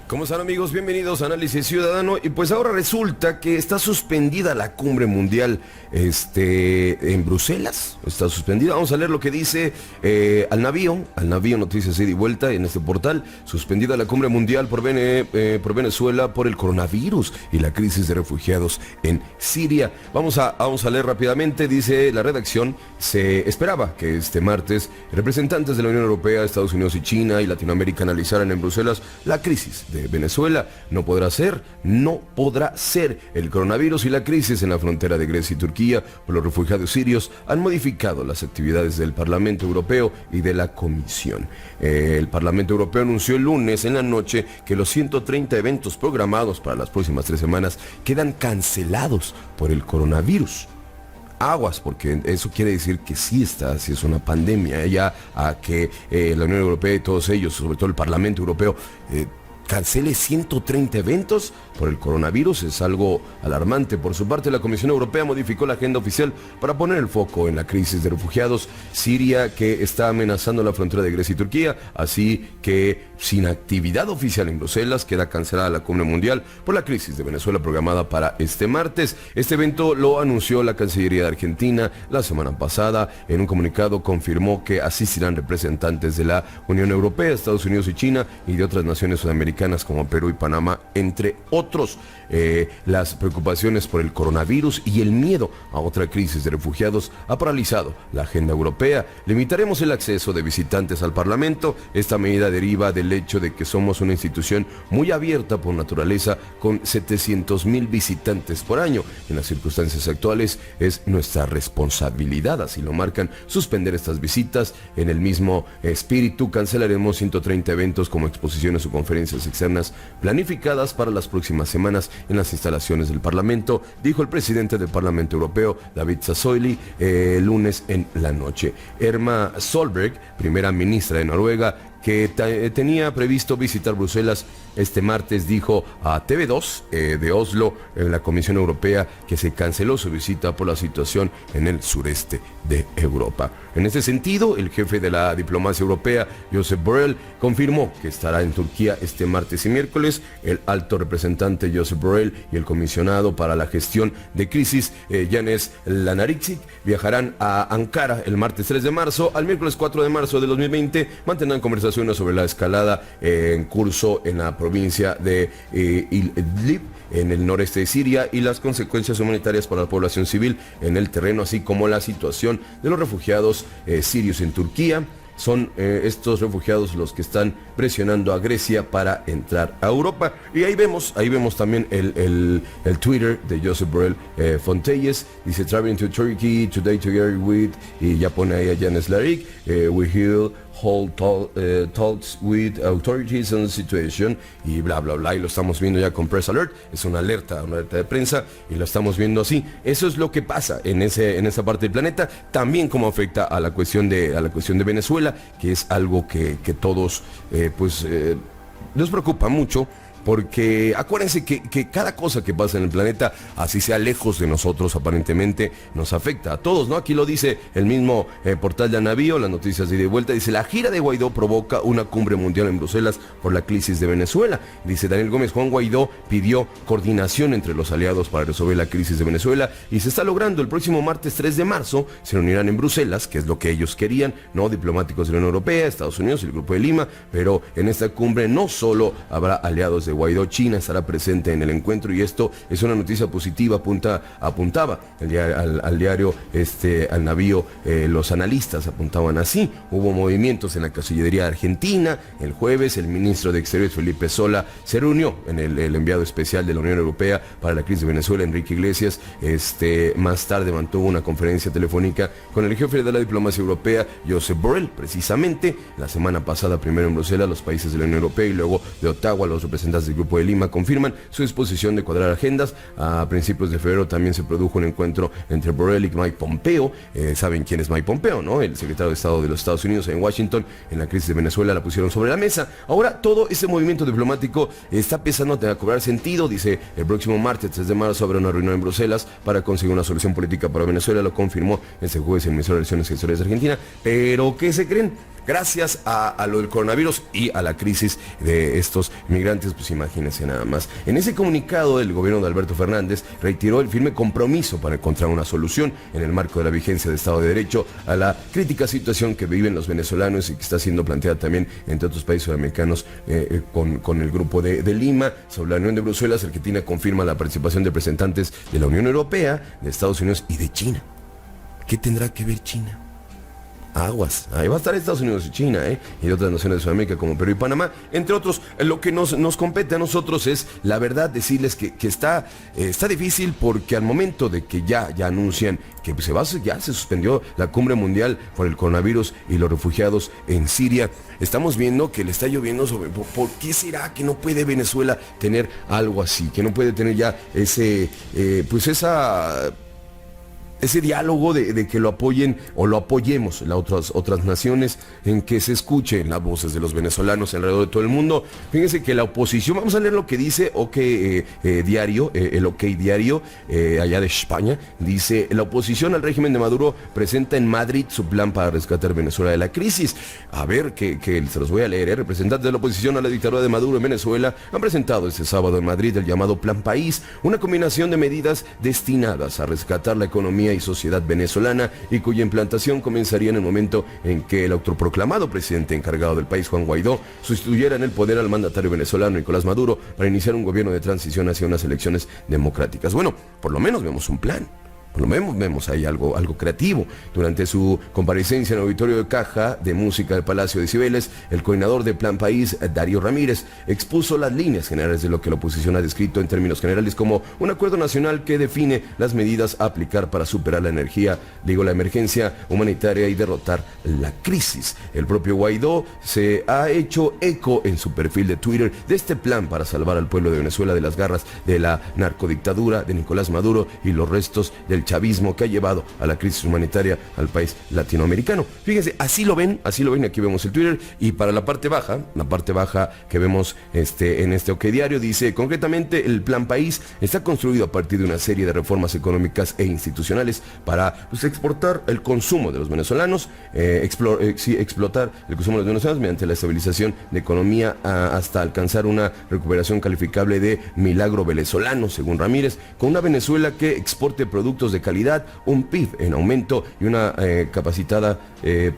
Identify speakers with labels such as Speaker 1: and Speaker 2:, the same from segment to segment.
Speaker 1: ¿Cómo están, amigos? Bienvenidos a Análisis Ciudadano. Y pues ahora resulta que está suspendida la cumbre mundial en Bruselas. Está suspendida. Vamos a leer lo que dice al navío Noticias Ida y Vuelta en este portal. Suspendida la cumbre mundial por Venezuela por el coronavirus y la crisis de refugiados en Siria. Vamos a leer rápidamente. Dice la redacción: se esperaba que este martes representantes de la Unión Europea, Estados Unidos y China y Latinoamérica analizaran en Bruselas la crisis de Venezuela. No podrá ser el coronavirus y la crisis en la frontera de Grecia y Turquía por los refugiados sirios han modificado las actividades del Parlamento Europeo y de la Comisión. El Parlamento Europeo anunció el lunes en la noche que los 130 eventos programados para las próximas 3 semanas quedan cancelados por el coronavirus. Aguas, porque eso quiere decir que sí es una pandemia, ya a que la Unión Europea y todos ellos, sobre todo el Parlamento Europeo, cancele 130 eventos por el coronavirus es algo alarmante. Por su parte, la Comisión Europea modificó la agenda oficial para poner el foco en la crisis de refugiados siria que está amenazando la frontera de Grecia y Turquía, así que sin actividad oficial en Bruselas queda cancelada la cumbre mundial por la crisis de Venezuela programada para este martes. Este evento lo anunció la Cancillería de Argentina la semana pasada. En un comunicado confirmó que asistirán representantes de la Unión Europea, Estados Unidos y China y de otras naciones sudamericanas como Perú y Panamá, entre otros. Las preocupaciones por el coronavirus y el miedo a otra crisis de refugiados ha paralizado la agenda europea. Limitaremos el acceso de visitantes al Parlamento. Esta medida deriva del hecho de que somos una institución muy abierta por naturaleza, con 700,000 visitantes por año. En las circunstancias actuales es nuestra responsabilidad, así lo marcan, suspender estas visitas. En el mismo espíritu, cancelaremos 130 eventos como exposiciones o conferencias externas planificadas para las próximas semanas en las instalaciones del Parlamento, dijo el presidente del Parlamento Europeo, David Sassoli, el lunes en la noche. Erna Solberg, primera ministra de Noruega, que tenía previsto visitar Bruselas este martes, dijo a TV2 de Oslo, en la Comisión Europea, que se canceló su visita por la situación en el sureste de Europa. En ese sentido, el jefe de la diplomacia europea, Josep Borrell, confirmó que estará en Turquía este martes y miércoles. El alto representante Josep Borrell y el comisionado para la gestión de crisis, Janez Lanaríksic, viajarán a Ankara el martes 3 de marzo. Al miércoles 4 de marzo de 2020 mantendrán conversaciones sobre la escalada en curso en la provincia de Idlib, en el noreste de Siria, y las consecuencias humanitarias para la población civil en el terreno, así como la situación de los refugiados sirios en Turquía. Son estos refugiados los que están presionando a Grecia para entrar a Europa. Y ahí vemos también el Twitter de Josep Borrell Fontelles. Dice: traveling to Turkey today together with, y ya pone ahí a Janez Lanaríksic, we will hold talks with authorities on the situation, y bla bla bla, y lo estamos viendo ya con Press Alert. Es una alerta de prensa, y lo estamos viendo así. Eso es lo que pasa en esa parte del planeta. También cómo afecta a la cuestión de Venezuela, que es algo que todos nos preocupa mucho. Porque acuérdense que cada cosa que pasa en el planeta, así sea lejos de nosotros, aparentemente nos afecta a todos, ¿no? Aquí lo dice el mismo portal de Navío, las noticias de ida y vuelta. Dice: la gira de Guaidó provoca una cumbre mundial en Bruselas por la crisis de Venezuela. Dice Daniel Gómez: Juan Guaidó pidió coordinación entre los aliados para resolver la crisis de Venezuela, y se está logrando. El próximo martes 3 de marzo se reunirán en Bruselas, que es lo que ellos querían, ¿no? Diplomáticos de la Unión Europea, Estados Unidos y el Grupo de Lima. Pero en esta cumbre no solo habrá aliados de Guaidó, China estará presente en el encuentro, y esto es una noticia positiva, apuntaba al diario, al Navío. Los analistas apuntaban así. Hubo movimientos en la Cancillería Argentina. El jueves el ministro de Exteriores, Felipe Solá, se reunió en el enviado especial de la Unión Europea para la crisis de Venezuela, Enrique Iglesias. Más tarde mantuvo una conferencia telefónica con el jefe de la diplomacia europea, Josep Borrell. Precisamente la semana pasada, primero en Bruselas, los países de la Unión Europea, y luego de Ottawa, los representantes del Grupo de Lima confirman su disposición de cuadrar agendas. A principios de febrero también se produjo un encuentro entre Borrell y Mike Pompeo. Saben quién es Mike Pompeo, ¿no? El secretario de Estado de los Estados Unidos en Washington. En la crisis de Venezuela la pusieron sobre la mesa. Ahora todo ese movimiento diplomático está empezando a cobrar sentido. Dice: el próximo martes 3 de marzo habrá una reunión en Bruselas para conseguir una solución política para Venezuela. Lo confirmó este jueves el ministro de Relaciones Exteriores de Argentina. Pero ¿qué se creen? gracias a lo del coronavirus y a la crisis de estos migrantes, pues imagínense nada más. En ese comunicado, el gobierno de Alberto Fernández reiteró el firme compromiso para encontrar una solución en el marco de la vigencia del Estado de Derecho a la crítica situación que viven los venezolanos y que está siendo planteada también entre otros países sudamericanos con el grupo de Lima. Sobre la Unión de Bruselas, Argentina confirma la participación de representantes de la Unión Europea, de Estados Unidos y de China. ¿Qué tendrá que ver China? Aguas, ahí va a estar Estados Unidos y China, y otras naciones de Sudamérica como Perú y Panamá, entre otros. Lo que nos compete a nosotros es, la verdad, decirles que está difícil, porque al momento de que ya anuncian que ya se suspendió la cumbre mundial por el coronavirus y los refugiados en Siria, estamos viendo que le está lloviendo sobre por qué será que no puede Venezuela tener algo así, que no puede tener ya ese diálogo de que lo apoyen o lo apoyemos las otras naciones, en que se escuchen las voces de los venezolanos alrededor de todo el mundo. Fíjense que la oposición, vamos a leer lo que dice OK Diario, el OK Diario allá de España, dice: la oposición al régimen de Maduro presenta en Madrid su plan para rescatar Venezuela de la crisis. A ver, que se los voy a leer. Representantes de la oposición a la dictadura de Maduro en Venezuela han presentado este sábado en Madrid el llamado Plan País, una combinación de medidas destinadas a rescatar la economía y sociedad venezolana, y cuya implantación comenzaría en el momento en que el autoproclamado presidente encargado del país, Juan Guaidó, sustituyera en el poder al mandatario venezolano Nicolás Maduro para iniciar un gobierno de transición hacia unas elecciones democráticas. Bueno, por lo menos vemos un plan. Por lo menos vemos ahí algo creativo. Durante su comparecencia en el auditorio de Caja de Música del Palacio de Cibeles, el coordinador de Plan País, Darío Ramírez, expuso las líneas generales de lo que la oposición ha descrito en términos generales como un acuerdo nacional que define las medidas a aplicar para superar la emergencia humanitaria y derrotar la crisis. El propio Guaidó se ha hecho eco en su perfil de Twitter de este plan para salvar al pueblo de Venezuela de las garras de la narcodictadura de Nicolás Maduro y los restos del chavismo que ha llevado a la crisis humanitaria al país latinoamericano. Fíjense, así lo ven, aquí vemos el Twitter. Y para la parte baja que vemos en este OK Diario, dice: concretamente, el Plan País está construido a partir de una serie de reformas económicas e institucionales para exportar el consumo de los venezolanos, explotar el consumo de los venezolanos mediante la estabilización de economía hasta alcanzar una recuperación calificable de milagro venezolano, según Ramírez, con una Venezuela que exporte productos de calidad, un PIB en aumento y una capacitada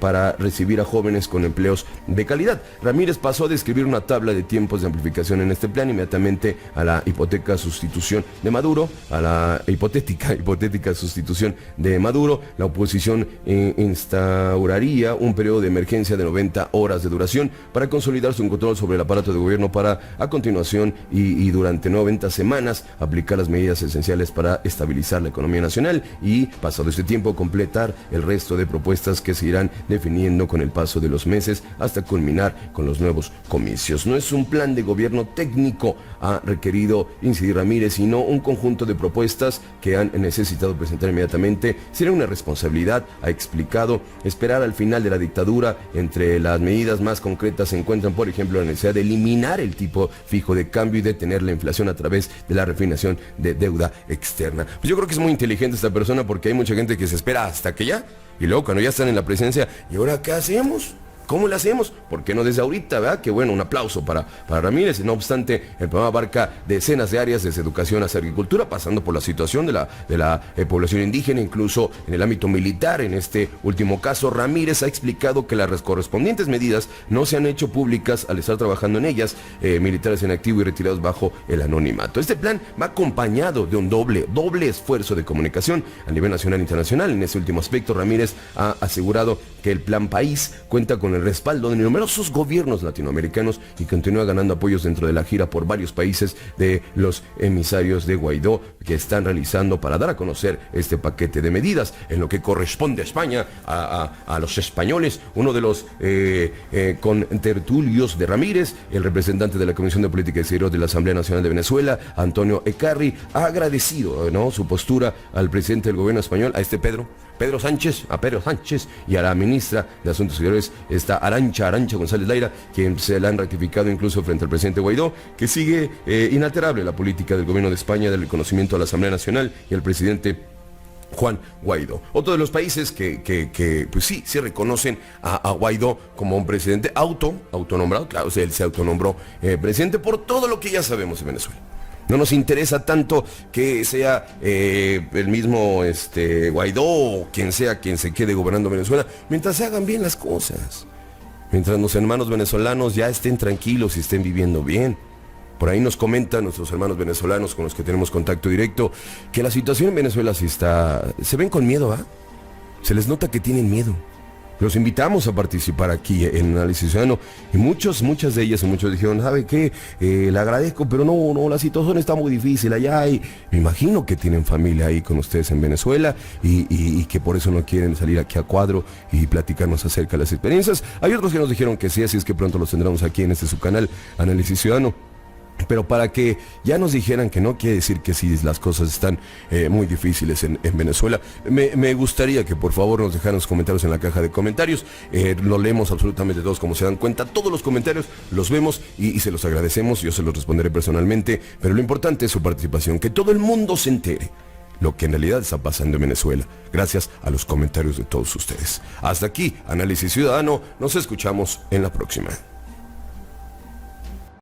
Speaker 1: para recibir a jóvenes con empleos de calidad. Ramírez pasó a describir una tabla de tiempos de amplificación en este plan inmediatamente a la hipotética sustitución de Maduro, a la hipotética sustitución de Maduro. La oposición instauraría un periodo de emergencia de 90 horas de duración para consolidar su control sobre el aparato de gobierno, para a continuación y durante 90 semanas aplicar las medidas esenciales para estabilizar la economía nacional, y pasado este tiempo completar el resto de propuestas que se irán definiendo con el paso de los meses hasta culminar con los nuevos comicios. No es un plan de gobierno técnico, ha requerido incidir Ramírez, sino un conjunto de propuestas que han necesitado presentar inmediatamente. Sería una responsabilidad, ha explicado. Esperar al final de la dictadura. Entre las medidas más concretas se encuentran, por ejemplo, la necesidad de eliminar el tipo fijo de cambio y detener la inflación a través de la refinación de deuda externa. Pues yo creo que es muy inteligente esta persona, porque hay mucha gente que se espera hasta que ya, y luego cuando ya están en la presidencia, ¿y ahora qué hacemos? ¿Cómo le hacemos? ¿Por qué no desde ahorita, verdad? Que bueno, un aplauso para Ramírez. No obstante, el programa abarca decenas de áreas, desde educación hasta agricultura, pasando por la situación de la población indígena, incluso en el ámbito militar. En este último caso, Ramírez ha explicado que las correspondientes medidas no se han hecho públicas al estar trabajando en ellas, militares en activo y retirados bajo el anonimato. Este plan va acompañado de un doble esfuerzo de comunicación a nivel nacional e internacional. En ese último aspecto, Ramírez ha asegurado que el Plan País cuenta con el respaldo de numerosos gobiernos latinoamericanos y continúa ganando apoyos dentro de la gira por varios países de los emisarios de Guaidó que están realizando para dar a conocer este paquete de medidas. En lo que corresponde a España, a los españoles, uno de los contertulios de Ramírez, el representante de la Comisión de Política Exterior de la Asamblea Nacional de Venezuela, Antonio Ecarri, ha agradecido su postura al presidente del gobierno español, a Pedro Sánchez, y a la ministra de Asuntos Exteriores, está Arantxa González Layra, quien se la han ratificado incluso frente al presidente Guaidó, que sigue inalterable la política del gobierno de España del reconocimiento a la Asamblea Nacional y al presidente Juan Guaidó. Otro de los países que pues sí reconocen a Guaidó como un presidente autonombrado, claro, él se autonombró presidente por todo lo que ya sabemos en Venezuela. No nos interesa tanto que sea el mismo Guaidó o quien sea quien se quede gobernando Venezuela, mientras se hagan bien las cosas. Mientras los hermanos venezolanos ya estén tranquilos y estén viviendo bien. Por ahí nos comentan nuestros hermanos venezolanos con los que tenemos contacto directo que la situación en Venezuela se ven con miedo, ¿ah? Se les nota que tienen miedo. Los invitamos a participar aquí en Análisis Ciudadano y muchas de ellas y muchos dijeron, ¿sabe qué? Le agradezco, pero no, la situación está muy difícil allá y me imagino que tienen familia ahí con ustedes en Venezuela y que por eso no quieren salir aquí a cuadro y platicarnos acerca de las experiencias. Hay otros que nos dijeron que sí, así es que pronto los tendremos aquí en su canal, Análisis Ciudadano. Pero para que ya nos dijeran que no, quiere decir que sí, las cosas están muy difíciles en Venezuela. Me gustaría que por favor nos dejaran los comentarios en la caja de comentarios. Lo leemos absolutamente todos, como se dan cuenta. Todos los comentarios los vemos y se los agradecemos. Yo se los responderé personalmente. Pero lo importante es su participación, que todo el mundo se entere lo que en realidad está pasando en Venezuela, gracias a los comentarios de todos ustedes. Hasta aquí, Análisis Ciudadano. Nos escuchamos en la próxima.